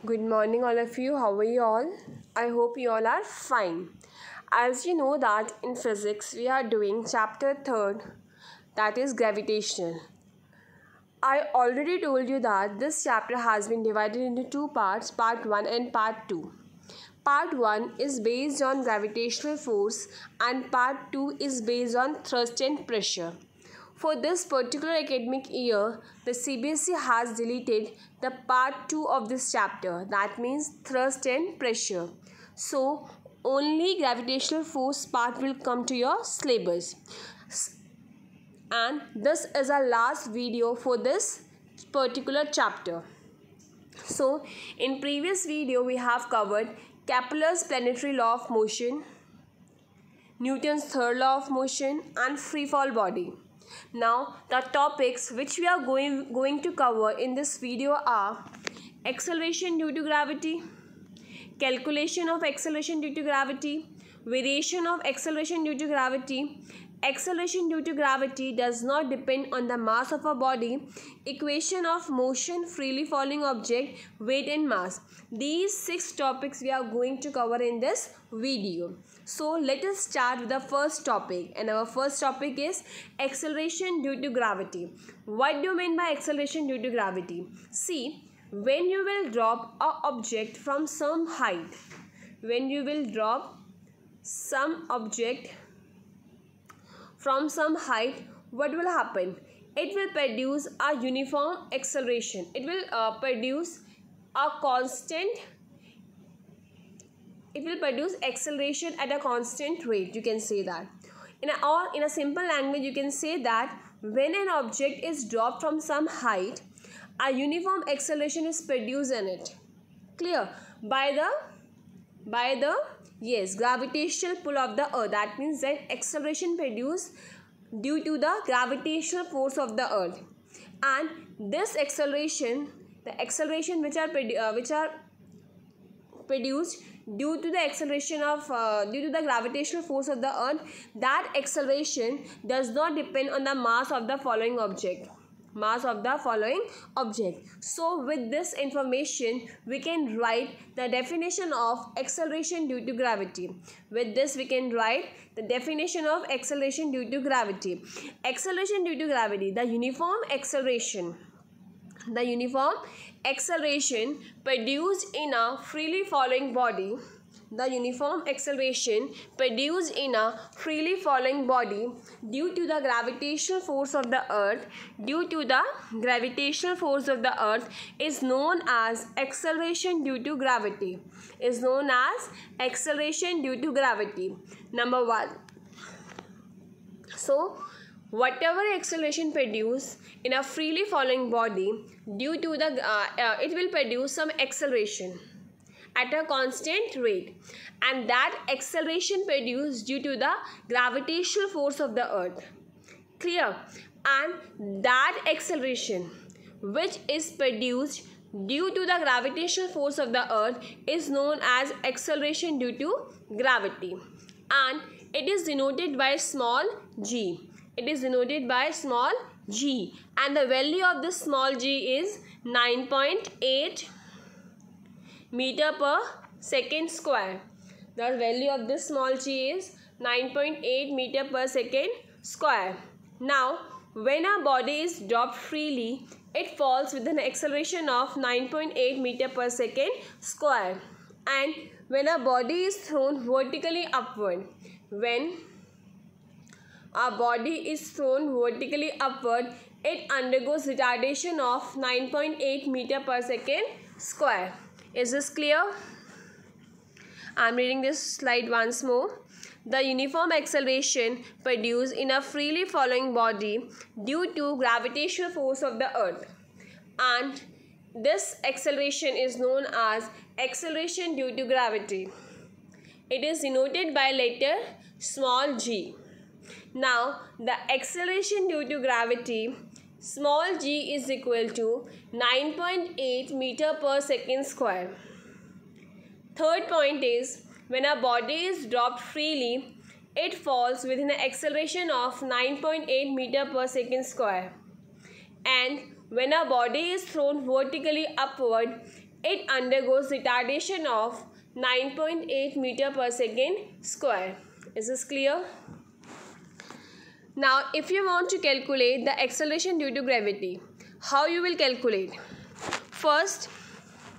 Good morning, all of you. How are you all? I hope you all are fine. As you know that in physics we are doing chapter 3rd, that is gravitational. I already told you that this chapter has been divided into two parts, part 1 and part 2. Part 1 is based on gravitational force and part 2 is based on thrust and pressure. For this particular academic year, the CBSE has deleted the part 2 of this chapter, that means thrust and pressure. So, only gravitational force part will come to your syllabus. And this is our last video for this particular chapter. So, in previous video we have covered Kepler's planetary law of motion, Newton's third law of motion and free fall body. Now the topics which we are going to cover in this video are acceleration due to gravity, calculation of acceleration due to gravity, variation of acceleration due to gravity. Acceleration due to gravity does not depend on the mass of a body. Equation of motion, freely falling object, weight and mass. These 6 topics we are going to cover in this video. So let us start with the first topic, and our first topic is acceleration due to gravity. What do you mean by acceleration due to gravity? See, when you will drop an object from some height, when you will drop some object from some height, what will happen? It will produce a uniform acceleration. It will produce a constant. It will produce acceleration at a constant rate. You can say that. In a simple language, you can say that when an object is dropped from some height, a uniform acceleration is produced in it. Clear? By the gravitational pull of the earth. That means that acceleration produced due to the gravitational force of the earth, and this acceleration, the acceleration which are produced due to the acceleration of due to the gravitational force of the earth, that acceleration does not depend on the mass of the following object. So with this information we can write the definition of acceleration due to gravity. With this we can write the definition of acceleration due to gravity. Acceleration due to gravity, the uniform acceleration produced in a freely falling body. The uniform acceleration produced in a freely falling body due to the gravitational force of the earth is known as acceleration due to gravity. Number 1. So whatever acceleration produced in a freely falling body, due to the it will produce some acceleration at a constant rate, and that acceleration produced due to the gravitational force of the earth. Clear? And that acceleration which is produced due to the gravitational force of the earth is known as acceleration due to gravity, and it is denoted by small g. And the value of this small g is 9.8 meter per second square. The value of this small g is 9.8 meter per second square. Now, when a body is dropped freely, it falls with an acceleration of 9.8 meter per second square. And when a body is thrown vertically upward, it undergoes retardation of 9.8 meter per second square. Is this clear? I am reading this slide once more. The uniform acceleration produced in a freely falling body due to gravitational force of the earth, and this acceleration is known as acceleration due to gravity. It is denoted by letter small g. Now the acceleration due to gravity, small g, is equal to 9.8 meter per second square. Third point is, when a body is dropped freely, it falls with an acceleration of 9.8 meter per second square. And when a body is thrown vertically upward, it undergoes retardation of 9.8 meter per second square. Is this clear? Now, if you want to calculate the acceleration due to gravity, how you will calculate? First,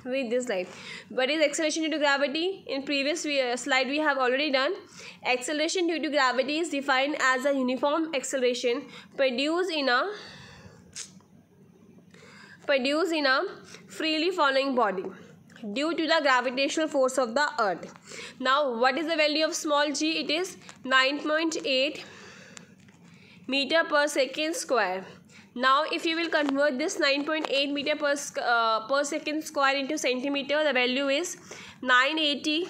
read this slide. What is acceleration due to gravity? In previous slide we have already done. Acceleration due to gravity is defined as a uniform acceleration produced in a freely falling body due to the gravitational force of the earth. Now, what is the value of small g? It is 9.8 meter per second square. Now, if you will convert this 9.8 meter per second square into centimeter, the value is 980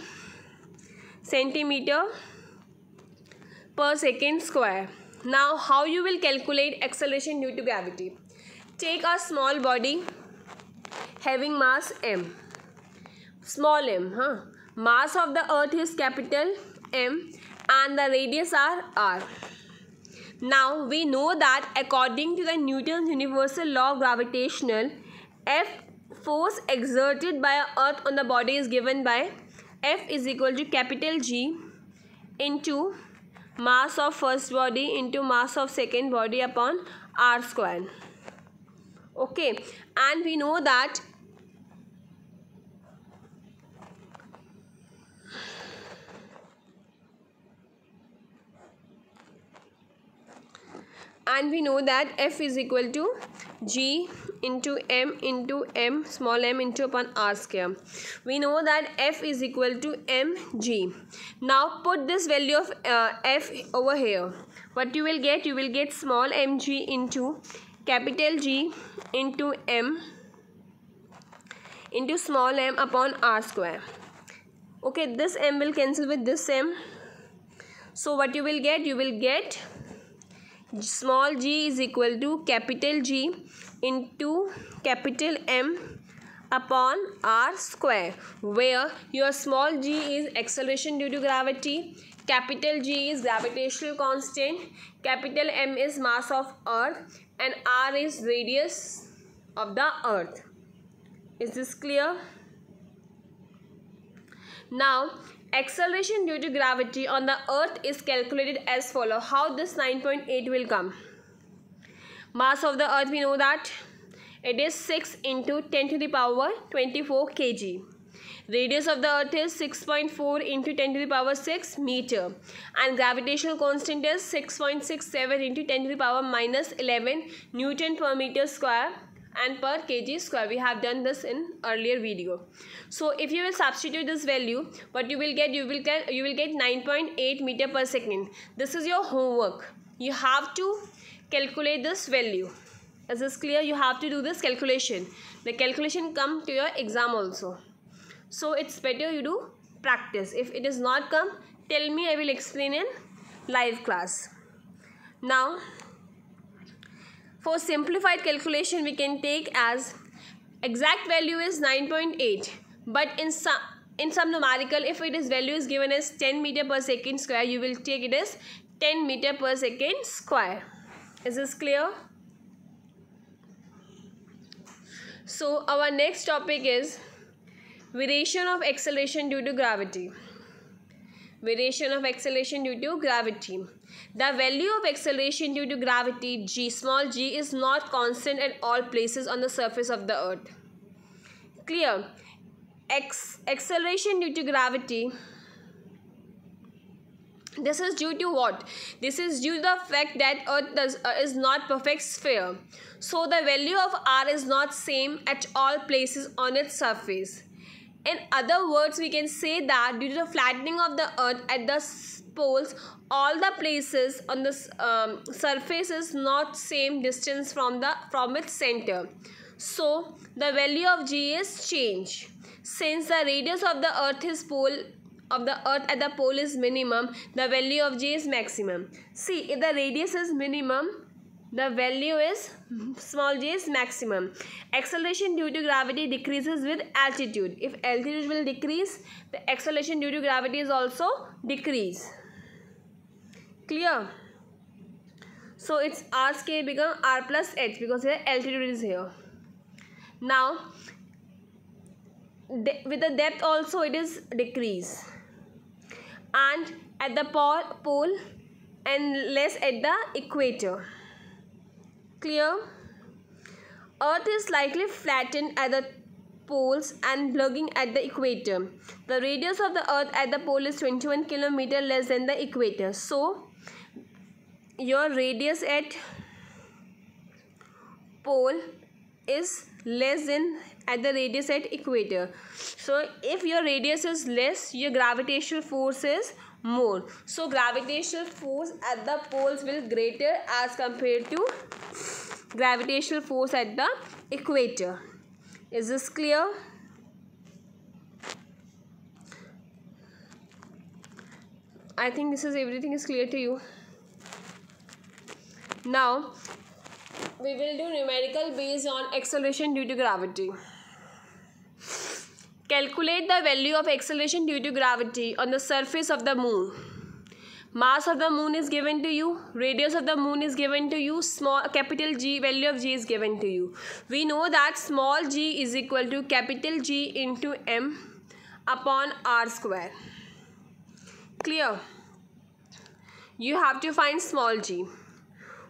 centimeter per second square. Now, how you will calculate acceleration due to gravity? Take a small body having mass m. Small m, mass of the earth is capital M and the radius are r. Now, we know that according to the Newton's universal law of gravitational, F force exerted by earth on the body is given by F is equal to capital G into mass of first body into mass of second body upon r square. Okay, and we know that F is equal to G into m small m into upon r square. We know that F is equal to mg. Now put this value of F over here. What you will get? You will get small mg into capital G into m into small m upon r square. Okay, this m will cancel with this m. So what you will get? You will get small g is equal to capital G into capital M upon r square, where your small g is acceleration due to gravity, capital G is gravitational constant, capital M is mass of earth, and r is radius of the earth. Is this clear? Now, acceleration due to gravity on the earth is calculated as follows. How this 9.8 will come? Mass of the earth, we know that it is 6 into 10 to the power 24 kg. Radius of the earth is 6.4 into 10 to the power 6 meter. And gravitational constant is 6.67 into 10 to the power minus 11 Newton per meter square and per kg square. We have done this in earlier video. So if you will substitute this value, what you will get? You will get 9.8 meter per second. This is your homework. You have to calculate this value. Is this clear? You have to do this calculation. The calculation come to your exam also. So it's better you do practice. If it is not come, tell me, I will explain in live class. Now, for simplified calculation, we can take as exact value is 9.8. But in some numerical, if it is value is given as 10 meter per second square, you will take it as 10 meter per second square. Is this clear? So our next topic is variation of acceleration due to gravity. Variation of acceleration due to gravity. The value of acceleration due to gravity g, small g, is not constant at all places on the surface of the earth. Clear? Acceleration due to gravity, this is due to what? This is due to the fact that earth is not perfect sphere. So the value of r is not same at all places on its surface. In other words, we can say that due to the flattening of the earth at the poles, all the places on the surface is not same distance from its center. So the value of g is change. Since the radius of the earth at the pole is minimum, the value of g is maximum. See, if the radius is minimum, the value is small g is maximum. Acceleration due to gravity decreases with altitude. If altitude will decrease, the acceleration due to gravity is also decrease. Clear? So its r square become r plus h because here altitude is here. Now, with the depth also it is decrease, and at the pole and less at the equator. Clear? Earth is slightly flattened at the poles and bulging at the equator. The radius of the earth at the pole is 21 km less than the equator. So your radius at pole is less than at the radius at equator. So if your radius is less, your gravitational force is more. So gravitational force at the poles will greater as compared to gravitational force at the equator. Is this clear? I think everything is clear to you. Now we will do numerical based on acceleration due to gravity. Calculate the value of acceleration due to gravity on the surface of the moon. Mass of the moon is given to you, radius of the moon is given to you, capital G, value of G is given to you. We know that small g is equal to capital G into m upon r square. Clear? You have to find small g.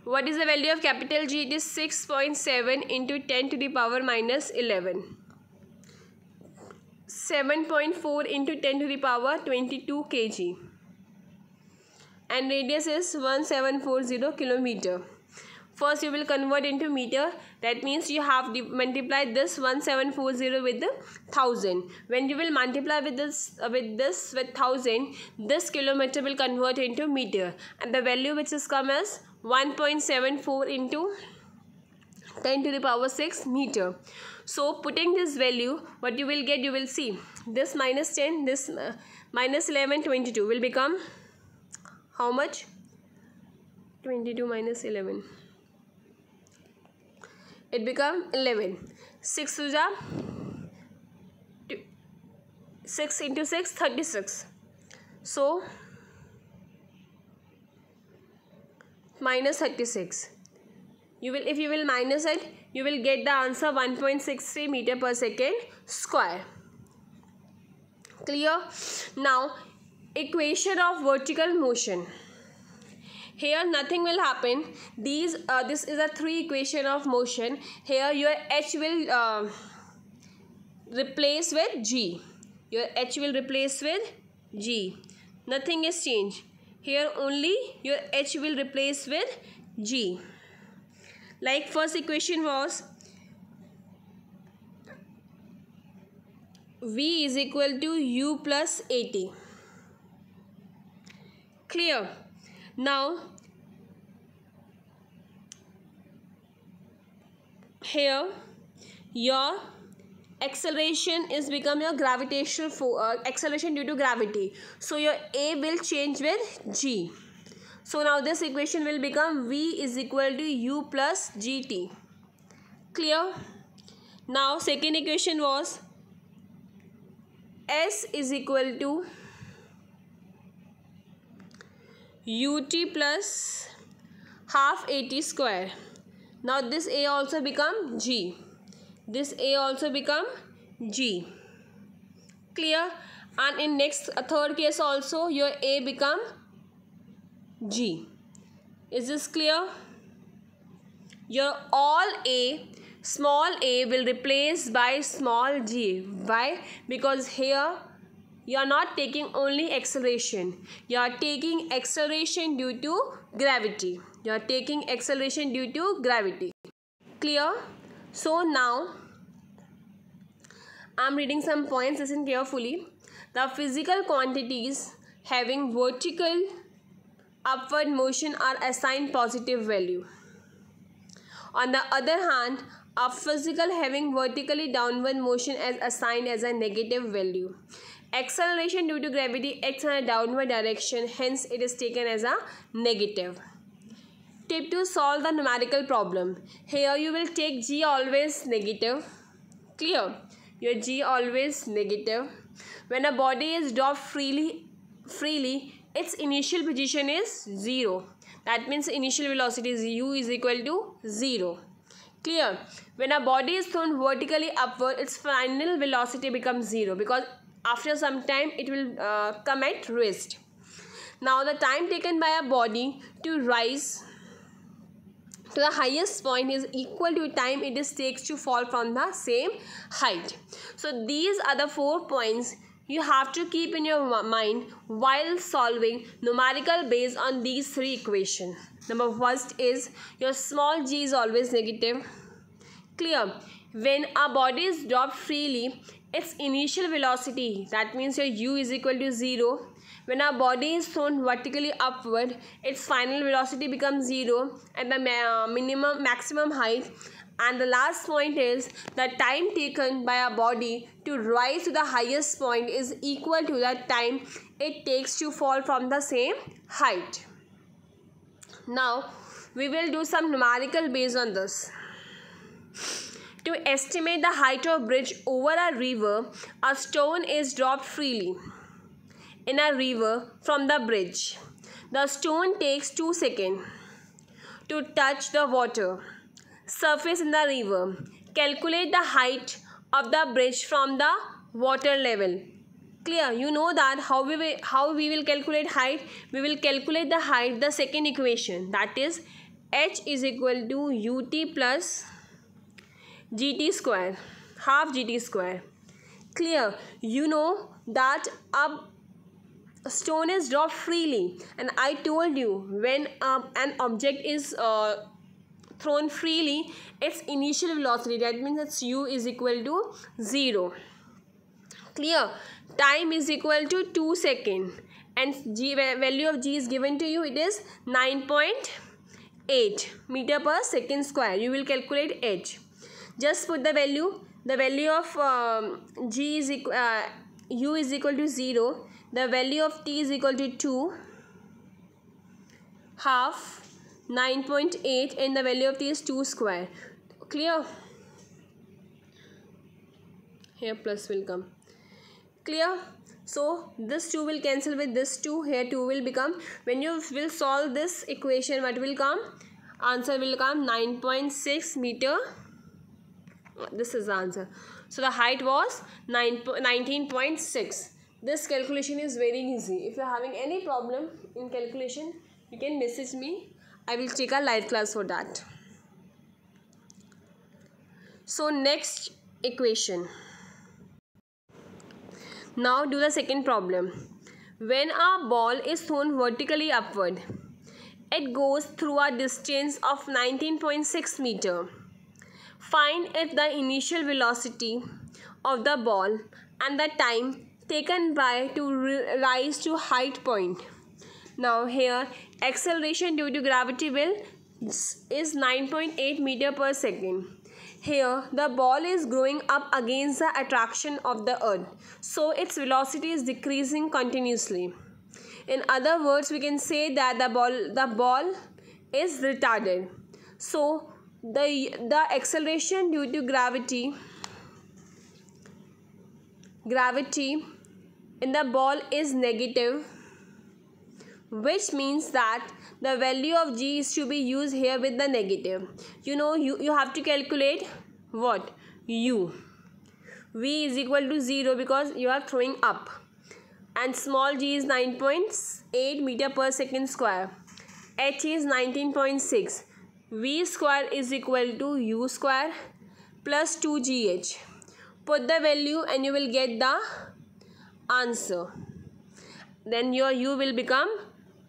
What is the value of capital G? It is 6.7 into 10 to the power minus 11. 7.4 into 10 to the power 22 kg. And radius is 1740 kilometer. First you will convert into meter. That means you have multiplied this 1740 with 1000. When you will multiply with this with 1000, this kilometer will convert into meter, and the value which is come as 1.74 into 10 to the power 6 meter. So putting this value, what you will get, you will see this minus 10, this minus 11, 22 will become how much? 22 minus 11. It become 11. 6 into 6, 36. So minus 36. If you will minus it, you will get the answer 1.63 meter per second square. Clear? Now equation of vertical motion. Here nothing will happen. This is a 3 equation of motion. Here your h will replace with g. Your h will replace with g. Nothing is changed. Here only your h will replace with g. Like first equation was v is equal to u plus at. Clear? Now here your acceleration is become your gravitational acceleration due to gravity. So your a will change with g. So now this equation will become v is equal to u plus gt. Clear? Now second equation was s is equal to ut plus half at square. Now this a also become g. This a also become g. Clear? And in third case also your a become g. Is this clear? Your all a, small a will replace by small g. Why? Because here you are not taking only acceleration. You are taking acceleration due to gravity. You are taking acceleration due to gravity. Clear? So now I am reading some points. Listen carefully. The physical quantities having vertical upward motion are assigned positive value. On the other hand, a physical having vertically downward motion is assigned as a negative value. Acceleration due to gravity acts in a downward direction, hence it is taken as a negative. Tip to solve the numerical problem. Here you will take g always negative. Clear? Your g always negative. When a body is dropped freely, its initial position is 0. That means initial velocity is u is equal to 0. Clear? When a body is thrown vertically upward, its final velocity becomes 0 because after some time it will come at rest. Now the time taken by a body to rise to the highest point is equal to time it takes to fall from the same height. So these are the 4 points you have to keep in your mind while solving numerical based on these 3 equations. Number first is your small g is always negative. Clear? When a body is dropped freely, its initial velocity, that means your u is equal to 0. When a body is thrown vertically upward, its final velocity becomes 0 at the maximum height. And the last point is the time taken by a body to rise to the highest point is equal to the time it takes to fall from the same height. Now we will do some numerical based on this. To estimate the height of bridge over a river, a stone is dropped freely in a river from the bridge. The stone takes 2 seconds to touch the water surface in the river. Calculate the height of the bridge from the water level. Clear? You know that how we will calculate height. We will calculate the height, the second equation, that is h is equal to ut plus gt square, half gt square. Clear? You know that a stone is dropped freely, and I told you when an object is thrown freely, its initial velocity, that means its u is equal to 0. Clear? Time is equal to 2 seconds, and value of g is given to you. It is 9.8 meter per second square. You will calculate h. Just put the value. The value of g is u is equal to 0. The value of t is equal to 2, half 9.8, and the value of t is 2 square. Clear? Here plus will come. Clear? So this 2 will cancel with this 2. Here 2 will become. When you will solve this equation, what will come? Answer will come 9.6 meter. This is the answer. So the height was 19.6. This calculation is very easy. If you are having any problem in calculation, you can message me. I will take a live class for that. So next equation. Now do the second problem. When a ball is thrown vertically upward, it goes through a distance of 19.6 meter. Find if the initial velocity of the ball and the time taken by to rise to height point. Now here acceleration due to gravity is 9.8 meter per second. Here the ball is growing up against the attraction of the earth, so its velocity is decreasing continuously. In other words, we can say that the ball is retarded. So the acceleration due to gravity in the ball is negative, which means that the value of g is to be used here with the negative. You know, you have to calculate what? U. V is equal to 0 because you are throwing up, and small g is 9.8 meter per second square. H is 19.6. V square is equal to u square plus 2gh. Put the value and you will get the answer. Then your u will become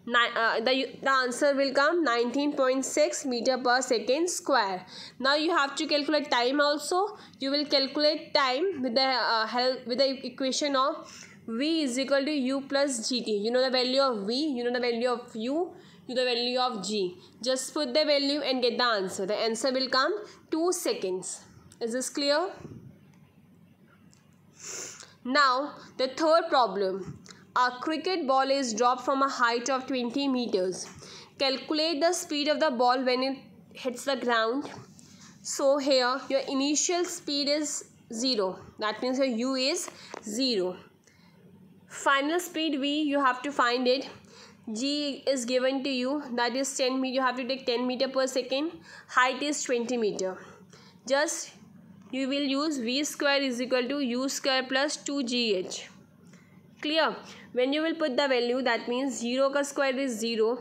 the answer will come 19.6 meter per second square. Now you have to calculate time also. You will calculate time with the help with the equation of v is equal to u plus gt. You know the value of v, you know the value of u, you know the value of g. Just put the value and get the answer. The answer will come 2 seconds. Is this clear? Now the third problem. A cricket ball is dropped from a height of 20 meters. Calculate the speed of the ball when it hits the ground. So here your initial speed is 0. That means your u is 0. Final speed v, you have to find it. G is given to you, that is 10 meter. You have to take 10 meter per second. Height is 20 meter. just you will use v square is equal to u square plus 2gh. Clear? When you will put the value, that means 0 ka square is 0,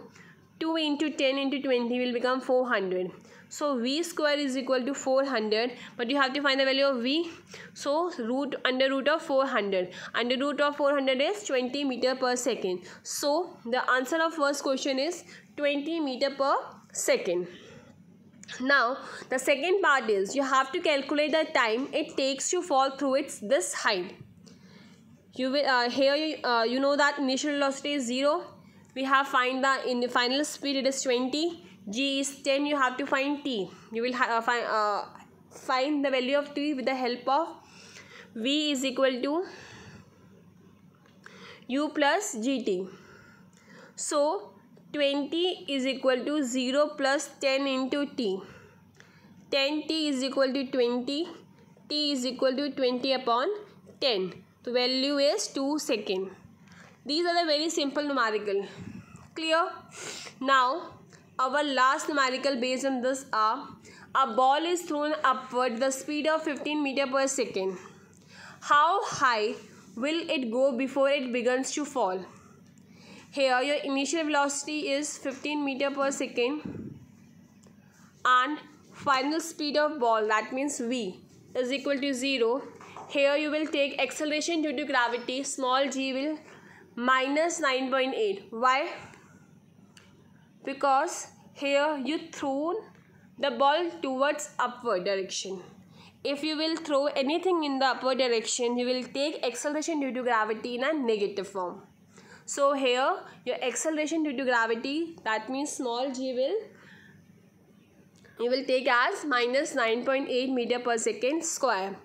2 into 10 into 20 will become 400. So v square is equal to 400, but you have to find the value of v. So under root of 400. Under root of 400 is 20 meter per second. So the answer of first question is 20 meter per second. Now the second part is you have to calculate the time it takes to fall through this height. You will here you know that initial velocity is 0. We have find the final speed, it is 20. G is 10. You have to find t. You will find the value of t with the help of v is equal to u plus gt. So 20 is equal to 0 plus 10 into t. 10t is equal to 20. T is equal to 20 upon 10. The value is 2 seconds. These are the very simple numerical. Clear? Now our last numerical based on this are: a ball is thrown upward with the speed of 15 meter per second. How high will it go before it begins to fall? Here your initial velocity is 15 meter per second and final speed of ball, that means v, is equal to 0. Here you will take acceleration due to gravity, small g will minus 9.8. Why? Because here you throw the ball towards upward direction. If you will throw anything in the upward direction, you will take acceleration due to gravity in a negative form. So here your acceleration due to gravity, that means small g you will take as minus 9.8 meter per second square.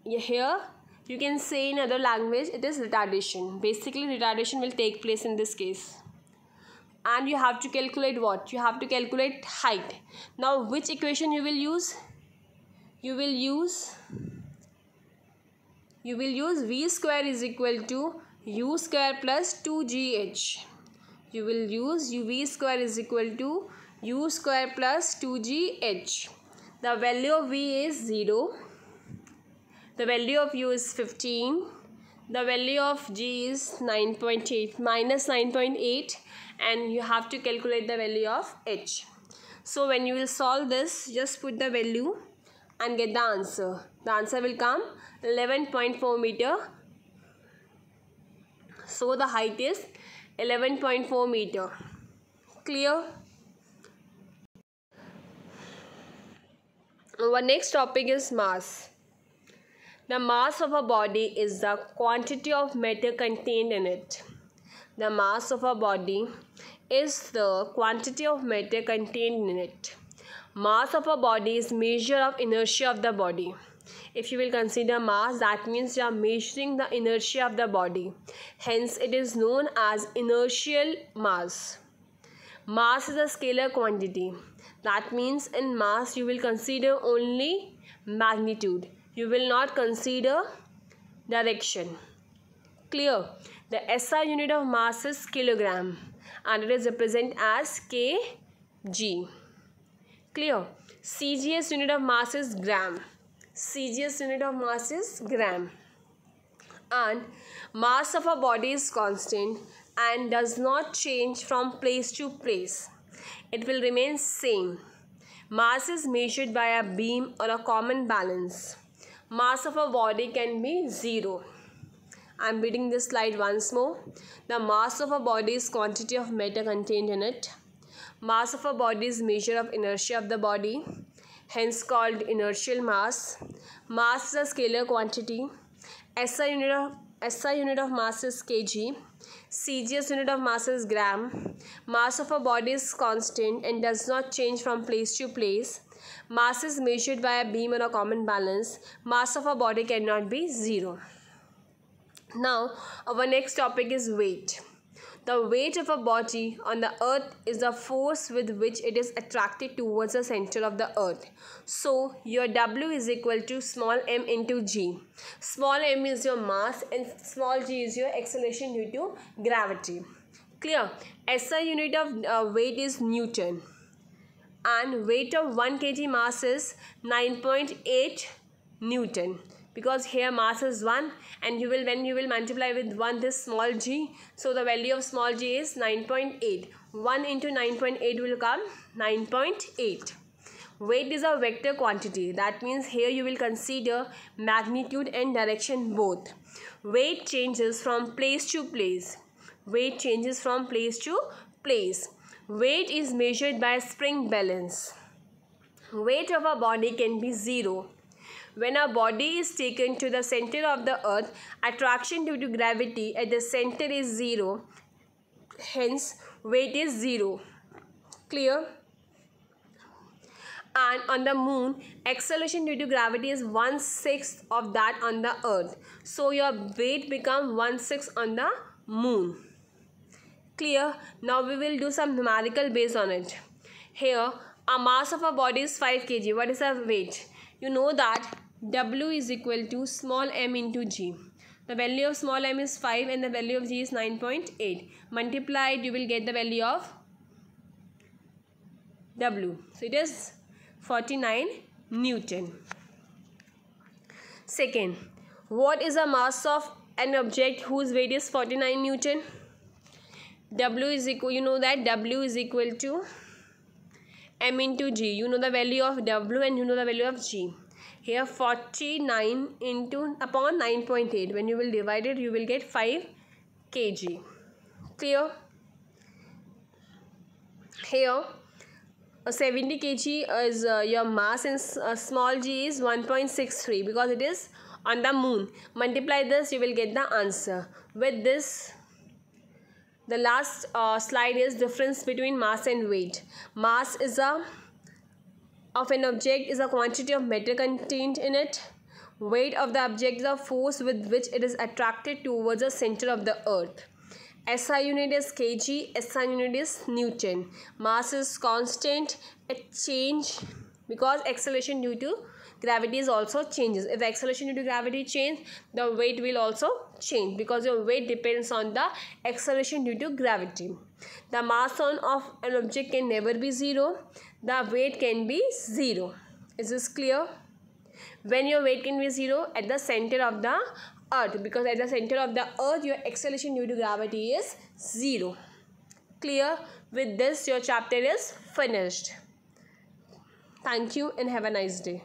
Here you can say in other language it is retardation. Basically retardation will take place in this case. And you have to calculate what? You have to calculate height. Now which equation you will use? You will use v square is equal to u square plus 2gh. You will use v square is equal to u square plus 2gh. The value of v is 0. The value of u is 15. The value of g is 9.8 minus 9.8, and you have to calculate the value of h. So when you will solve this, just put the value and get the answer. The answer will come 11.4 meter. So the height is 11.4 meter. Clear? Our next topic is mass. The mass of a body is the quantity of matter contained in it. The mass of a body is the quantity of matter contained in it. Mass of a body is measure of inertia of the body. If you will consider mass, that means you are measuring the inertia of the body. Hence, it is known as inertial mass. Mass is a scalar quantity. That means in mass you will consider only magnitude. You will not consider direction. Clear? The SI unit of mass is kilogram and it is represented as kg. Clear? CGS unit of mass is gram. CGS unit of mass is gram. And mass of a body is constant and does not change from place to place. It will remain same. Mass is measured by a beam or a common balance. Mass of a body can be 0. I am reading this slide once more. The mass of a body is quantity of matter contained in it. Mass of a body is measure of inertia of the body, hence called inertial mass. Mass is a scalar quantity. SI unit of mass is kg. CGS unit of mass is gram. Mass of a body is constant and does not change from place to place. Mass is measured by a beam or a common balance. Mass of a body cannot be 0. Now, our next topic is weight. The weight of a body on the earth is the force with which it is attracted towards the center of the earth. So, your W is equal to small m into g. Small m is your mass and small g is your acceleration due to gravity. Clear? SI unit of weight is Newton. and weight of 1 kg mass is 9.8 Newton, because here mass is 1 and when you will multiply with 1 this small g, so the value of small g is 9.8. 1 into 9.8 will come 9.8. Weight is a vector quantity. That means here you will consider magnitude and direction both. Weight changes from place to place. Weight changes from place to place. Weight is measured by spring balance. Weight of a body can be 0. When a body is taken to the center of the earth, attraction due to gravity at the center is 0. Hence, weight is 0. Clear? And on the moon, acceleration due to gravity is 1/6 of that on the earth. So your weight becomes 1/6 on the moon. Clear? Now we will do some numerical based on it. Here, a mass of a body is 5 kg. What is our weight? You know that W is equal to small m into g. The value of small m is 5 and the value of g is 9.8. Multiplied, you will get the value of W. So it is 49 Newton. Second, what is the mass of an object whose weight is 49 Newton? W is equal, you know that W is equal to m into g. You know the value of W and you know the value of g. Here 49 upon 9.8. When you will divide it, you will get 5 kg. Clear? Here 70 kg is your mass and small g is 1.63 because it is on the moon. Multiply this, you will get the answer. With this, the last slide is difference between mass and weight. Mass is of an object is a quantity of matter contained in it. Weight of the object is a force with which it is attracted towards the center of the earth. SI unit is kg, SI unit is Newton. Mass is constant. It changes because acceleration due to gravity is also changes. If the acceleration due to gravity changes, the weight will also change because your weight depends on the acceleration due to gravity. The mass of an object can never be 0. The weight can be 0. Is this clear? When your weight can be 0 at the center of the earth, because at the center of the earth your acceleration due to gravity is 0. Clear? With this your chapter is finished. Thank you and have a nice day.